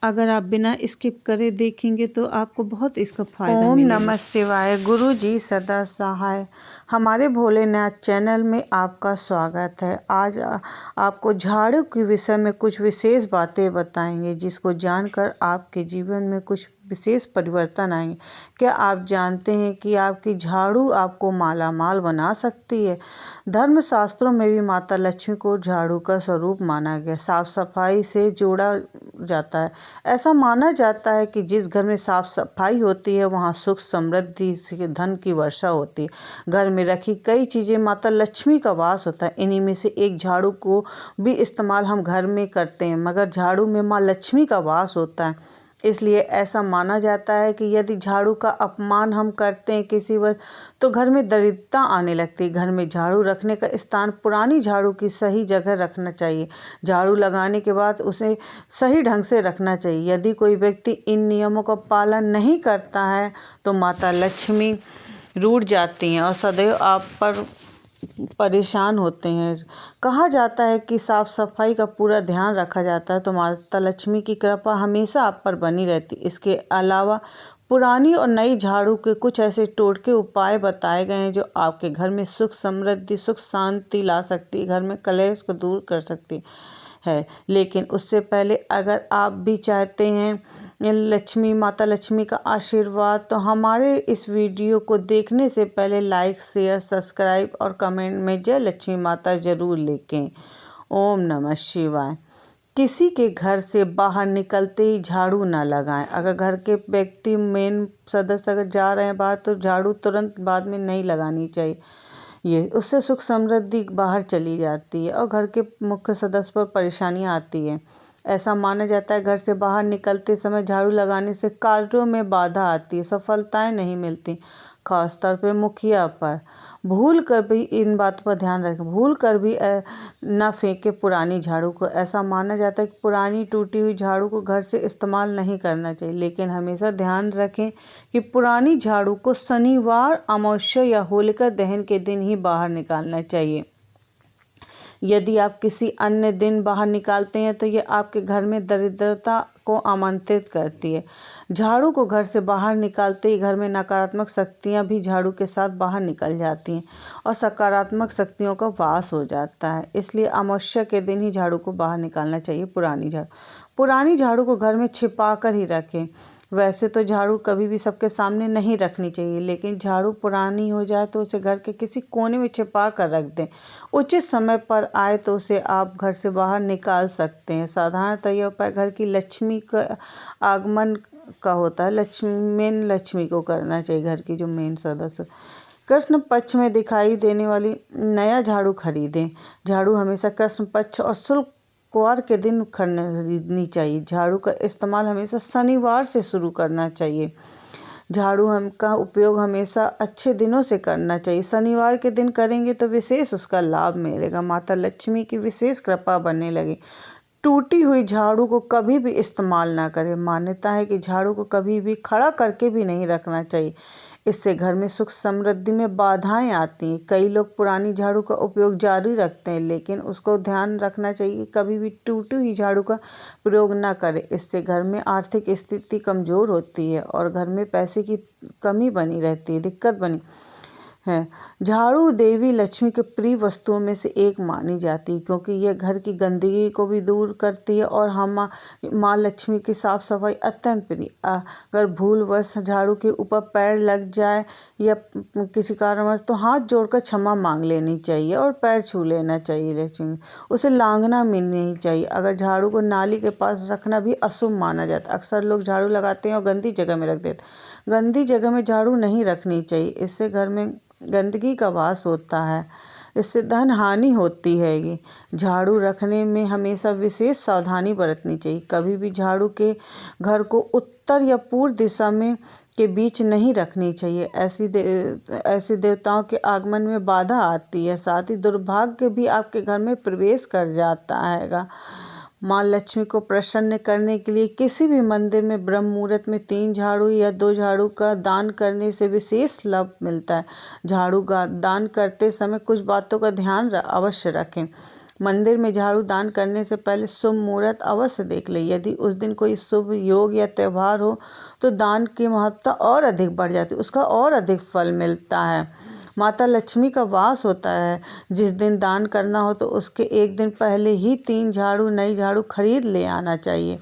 अगर आप बिना स्किप करे देखेंगे तो आपको बहुत इसका फायदा ओम मिलेगा। नमः शिवाय। गुरु जी सदा सहाय। हमारे भोलेनाथ चैनल में आपका स्वागत है। आज आपको झाड़ू के विषय में कुछ विशेष बातें बताएंगे जिसको जानकर आपके जीवन में कुछ विशेष परिवर्तन आएंगे। क्या आप जानते हैं कि आपकी झाड़ू आपको मालामाल बना सकती है? धर्मशास्त्रों में भी माता लक्ष्मी को झाड़ू का स्वरूप माना गया। साफ सफाई से जोड़ा जाता है। ऐसा माना जाता है कि जिस घर में साफ सफाई होती है वहाँ सुख समृद्धि से धन की वर्षा होती है। घर में रखी कई चीज़ें माता लक्ष्मी का वास होता है। इन्हीं में से एक झाड़ू को भी इस्तेमाल हम घर में करते हैं, मगर झाड़ू में माँ लक्ष्मी का वास होता है। इसलिए ऐसा माना जाता है कि यदि झाड़ू का अपमान हम करते हैं किसी वजह तो घर में दरिद्रता आने लगती है। घर में झाड़ू रखने का स्थान पुरानी झाड़ू की सही जगह रखना चाहिए। झाड़ू लगाने के बाद उसे सही ढंग से रखना चाहिए। यदि कोई व्यक्ति इन नियमों का पालन नहीं करता है तो माता लक्ष्मी रूठ जाती हैं और सदैव आप पर परेशान होते हैं। कहा जाता है कि साफ सफाई का पूरा ध्यान रखा जाता है तो माता लक्ष्मी की कृपा हमेशा आप पर बनी रहती है। इसके अलावा पुरानी और नई झाड़ू के कुछ ऐसे टोटके उपाय बताए गए हैं जो आपके घर में सुख समृद्धि सुख शांति ला सकती है, घर में कलेश को दूर कर सकती है। लेकिन उससे पहले अगर आप भी चाहते हैं माता लक्ष्मी का आशीर्वाद तो हमारे इस वीडियो को देखने से पहले लाइक शेयर सब्सक्राइब और कमेंट में जय लक्ष्मी माता जरूर लिखें। ओम नमः शिवाय। किसी के घर से बाहर निकलते ही झाड़ू ना लगाएं। अगर घर के व्यक्ति मेन सदस्य अगर जा रहे हैं बाहर तो झाड़ू तुरंत बाद में नहीं लगानी चाहिए। उससे सुख समृद्धि बाहर चली जाती है और घर के मुख्य सदस्य पर परेशानियां आती है। ऐसा माना जाता है घर से बाहर निकलते समय झाड़ू लगाने से कार्यों में बाधा आती है, सफलताएं नहीं मिलती, खासतौर पे मुखिया पर। भूल कर भी इन बातों पर ध्यान रखें। भूल कर भी न फेंके पुरानी झाड़ू को। ऐसा माना जाता है कि पुरानी टूटी हुई झाड़ू को घर से इस्तेमाल नहीं करना चाहिए, लेकिन हमेशा ध्यान रखें कि पुरानी झाड़ू को शनिवार अमावस्या या होलिका दहन के दिन ही बाहर निकालना चाहिए। यदि आप किसी अन्य दिन बाहर निकालते हैं तो ये आपके घर में दरिद्रता को आमंत्रित करती है। झाड़ू को घर से बाहर निकालते ही घर में नकारात्मक शक्तियां भी झाड़ू के साथ बाहर निकल जाती हैं और सकारात्मक शक्तियों का वास हो जाता है। इसलिए अमावस्या के दिन ही झाड़ू को बाहर निकालना चाहिए। पुरानी झाड़ू को घर में छिपा कर ही रखें। वैसे तो झाड़ू कभी भी सबके सामने नहीं रखनी चाहिए, लेकिन झाड़ू पुरानी हो जाए तो उसे घर के किसी कोने में छिपा कर रख दें। उचित समय पर आए तो उसे आप घर से बाहर निकाल सकते हैं। साधारणतः यह उपाय घर की लक्ष्मी का आगमन का होता है। मेन लक्ष्मी को करना चाहिए, घर की जो मेन सदस्य। कृष्ण पक्ष में दिखाई देने वाली नया झाड़ू खरीदें। झाड़ू हमेशा कृष्ण पक्ष और शुक्रवार के दिन खरीदनी चाहिए। झाड़ू का इस्तेमाल हमेशा शनिवार से शुरू करना चाहिए। झाड़ू का उपयोग हमेशा अच्छे दिनों से करना चाहिए। शनिवार के दिन करेंगे तो विशेष उसका लाभ मिलेगा। माता लक्ष्मी की विशेष कृपा बनने लगी। टूटी हुई झाड़ू को कभी भी इस्तेमाल ना करें। मान्यता है कि झाड़ू को कभी भी खड़ा करके भी नहीं रखना चाहिए। इससे घर में सुख समृद्धि में बाधाएं आती हैं। कई लोग पुरानी झाड़ू का उपयोग जारी रखते हैं, लेकिन उसको ध्यान रखना चाहिए कि कभी भी टूटी हुई झाड़ू का प्रयोग ना करें। इससे घर में आर्थिक स्थिति कमज़ोर होती है और घर में पैसे की कमी बनी रहती है, दिक्कत बनी है। झाड़ू देवी लक्ष्मी के प्रिय वस्तुओं में से एक मानी जाती है, क्योंकि यह घर की गंदगी को भी दूर करती है और हम माँ लक्ष्मी की साफ सफाई अत्यंत प्रिय। अगर भूलवश झाड़ू के ऊपर पैर लग जाए या किसी कारणवश तो हाथ जोड़कर क्षमा मांग लेनी चाहिए और पैर छू लेना चाहिए लक्ष्मी। उसे लांघना भी नहीं चाहिए। अगर झाड़ू को नाली के पास रखना भी अशुभ माना जाता है। अक्सर लोग झाड़ू लगाते हैं और गंदी जगह में रख देते हैं। गंदी जगह में झाड़ू नहीं रखनी चाहिए। इससे घर में गंदगी का वास होता है, इससे धन हानि होती है। झाड़ू रखने में हमेशा विशेष सावधानी बरतनी चाहिए। कभी भी झाड़ू के घर को उत्तर या पूर्व दिशा में के बीच नहीं रखनी चाहिए। ऐसी देवताओं के आगमन में बाधा आती है, साथ ही दुर्भाग्य भी आपके घर में प्रवेश कर जाता है। माँ लक्ष्मी को प्रसन्न करने के लिए किसी भी मंदिर में ब्रह्म मुहूर्त में 3 झाड़ू या 2 झाड़ू का दान करने से विशेष लाभ मिलता है। झाड़ू का दान करते समय कुछ बातों का ध्यान अवश्य रखें। मंदिर में झाड़ू दान करने से पहले शुभ मुहूर्त अवश्य देख लें। यदि उस दिन कोई शुभ योग या त्यौहार हो तो दान की महत्ता और अधिक बढ़ जाती है, उसका और अधिक फल मिलता है। माता लक्ष्मी का वास होता है। जिस दिन दान करना हो तो उसके एक दिन पहले ही 3 झाड़ू नई झाड़ू खरीद ले आना चाहिए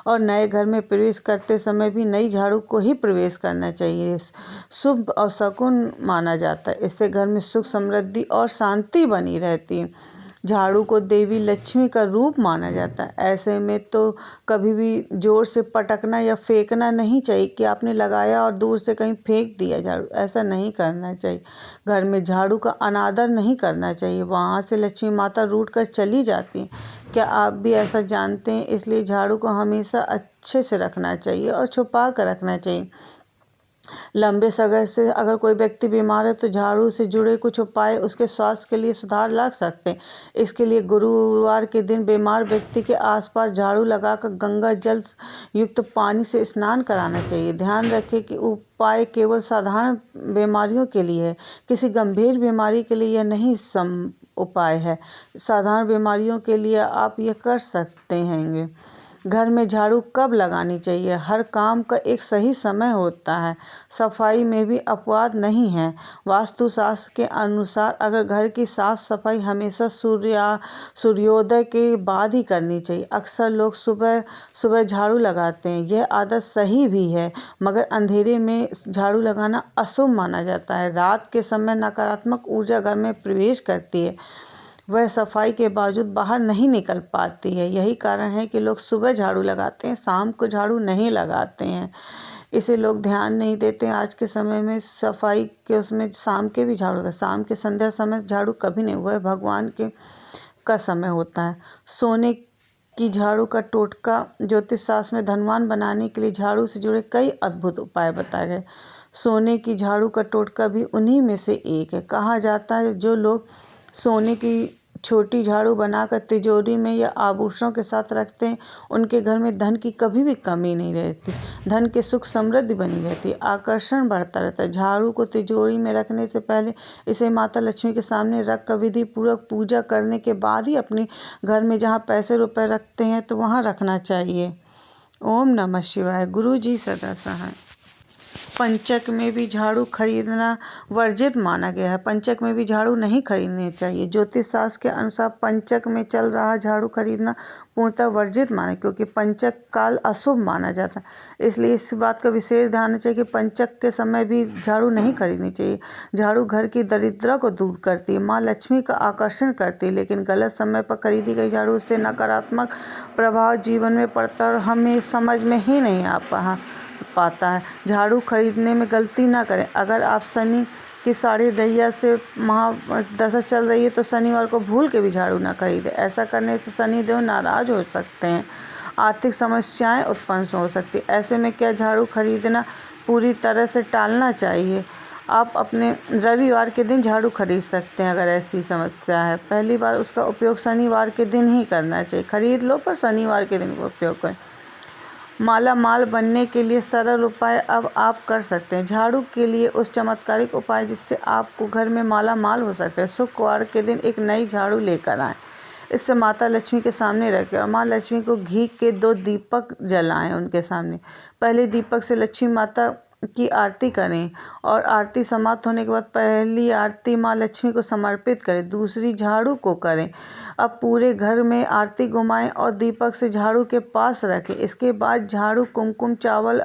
और नए घर में प्रवेश करते समय भी नई झाड़ू को ही प्रवेश करना चाहिए। शुभ और शकुन माना जाता है। इससे घर में सुख समृद्धि और शांति बनी रहती है। झाड़ू को देवी लक्ष्मी का रूप माना जाता है। ऐसे में तो कभी भी जोर से पटकना या फेंकना नहीं चाहिए कि आपने लगाया और दूर से कहीं फेंक दिया झाड़ू, ऐसा नहीं करना चाहिए। घर में झाड़ू का अनादर नहीं करना चाहिए, वहाँ से लक्ष्मी माता रूठ कर चली जाती हैं। क्या आप भी ऐसा जानते हैं? इसलिए झाड़ू को हमेशा अच्छे से रखना चाहिए और छुपा कर रखना चाहिए। लंबे समय से अगर कोई व्यक्ति बीमार है तो झाड़ू से जुड़े कुछ उपाय उसके स्वास्थ्य के लिए सुधार ला सकते हैं। इसके लिए गुरुवार के दिन बीमार व्यक्ति के आसपास झाड़ू लगाकर गंगा जल युक्त पानी से स्नान कराना चाहिए। ध्यान रखें कि उपाय केवल साधारण बीमारियों के लिए है, किसी गंभीर बीमारी के लिए यह नहीं उपाय है। साधारण बीमारियों के लिए आप यह कर सकते हैं। घर में झाड़ू कब लगानी चाहिए? हर काम का एक सही समय होता है। सफाई में भी अपवाद नहीं है। वास्तुशास्त्र के अनुसार अगर घर की साफ सफाई हमेशा सूर्योदय के बाद ही करनी चाहिए। अक्सर लोग सुबह सुबह झाड़ू लगाते हैं, यह आदत सही भी है, मगर अंधेरे में झाड़ू लगाना अशुभ माना जाता है। रात के समय नकारात्मक ऊर्जा घर में प्रवेश करती है, वह सफाई के बावजूद बाहर नहीं निकल पाती है। यही कारण है कि लोग सुबह झाड़ू लगाते हैं, शाम को झाड़ू नहीं लगाते हैं। इसे लोग ध्यान नहीं देते हैं। आज के समय में सफाई के उसमें शाम के भी झाड़ू लगा, शाम के संध्या समय झाड़ू कभी नहीं, वह भगवान के का समय होता है। सोने की झाड़ू का टोटका ज्योतिष शास्त्र में धनवान बनाने के लिए झाड़ू से जुड़े कई अद्भुत उपाय बताए गए। सोने की झाड़ू का टोटका भी उन्हीं में से एक है। कहा जाता है जो लोग सोने की छोटी झाड़ू बनाकर तिजोरी में या आभूषणों के साथ रखते हैं, उनके घर में धन की कभी भी कमी नहीं रहती, धन के सुख समृद्धि बनी रहती है, आकर्षण बढ़ता रहता है। झाड़ू को तिजोरी में रखने से पहले इसे माता लक्ष्मी के सामने रख कर विधि पूर्वक पूजा करने के बाद ही अपने घर में जहाँ पैसे रुपए रखते हैं तो वहाँ रखना चाहिए। ओम नमः शिवाय। गुरु जी सदा सहाय। पंचक में भी झाड़ू खरीदना वर्जित माना गया है। पंचक में भी झाड़ू नहीं खरीदनी चाहिए। ज्योतिष शास्त्र के अनुसार पंचक में चल रहा झाड़ू खरीदना पूर्णतः वर्जित माना, क्योंकि पंचक काल अशुभ माना जाता है। इसलिए इस बात का विशेष ध्यान रखना चाहिए कि पंचक के समय भी झाड़ू नहीं खरीदनी चाहिए। झाड़ू घर की दरिद्रता को दूर करती है, माँ लक्ष्मी का आकर्षण करती है, लेकिन गलत समय पर खरीदी गई झाड़ू से नकारात्मक प्रभाव जीवन में पड़ता है और हमें समझ में ही नहीं आ पाता है। झाड़ू खरीदने में गलती ना करें। अगर आप शनि की साढ़े दैया से महादशा चल रही है तो शनिवार को भूल के भी झाड़ू ना खरीदें। ऐसा करने से शनिदेव नाराज हो सकते हैं, आर्थिक समस्याएं उत्पन्न हो सकती है। ऐसे में क्या झाड़ू खरीदना पूरी तरह से टालना चाहिए। आप अपने रविवार के दिन झाड़ू खरीद सकते हैं। अगर ऐसी समस्या है, पहली बार उसका उपयोग शनिवार के दिन ही करना चाहिए। खरीद लो पर शनिवार के दिन उपयोग करें। माला माल बनने के लिए सरल उपाय अब आप कर सकते हैं। झाड़ू के लिए उस चमत्कारिक उपाय जिससे आपको घर में माला माल हो सकता है। शुक्रवार के दिन एक नई झाड़ू लेकर आएँ, इससे माता लक्ष्मी के सामने रखें और माँ लक्ष्मी को घी के 2 दीपक जलाएं उनके सामने। पहले दीपक से लक्ष्मी माता की आरती करें और आरती समाप्त होने के बाद पहली आरती माँ लक्ष्मी को समर्पित करें, दूसरी झाड़ू को करें। अब पूरे घर में आरती घुमाएं और दीपक से झाड़ू के पास रखें। इसके बाद झाड़ू, कुमकुम, चावल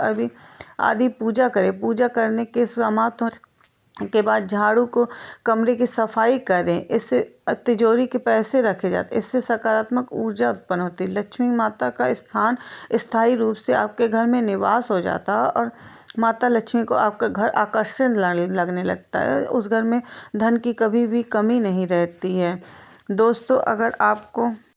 आदि पूजा करें। पूजा करने के समाप्त होने के बाद झाड़ू को कमरे की सफाई करें। इससे तिजोरी के पैसे रखे जाते, इससे सकारात्मक ऊर्जा उत्पन्न होती है। लक्ष्मी माता का स्थान स्थायी रूप से आपके घर में निवास हो जाता है और माता लक्ष्मी को आपका घर आकर्षण लगने लगता है। उस घर में धन की कभी भी कमी नहीं रहती है। दोस्तों, अगर आपको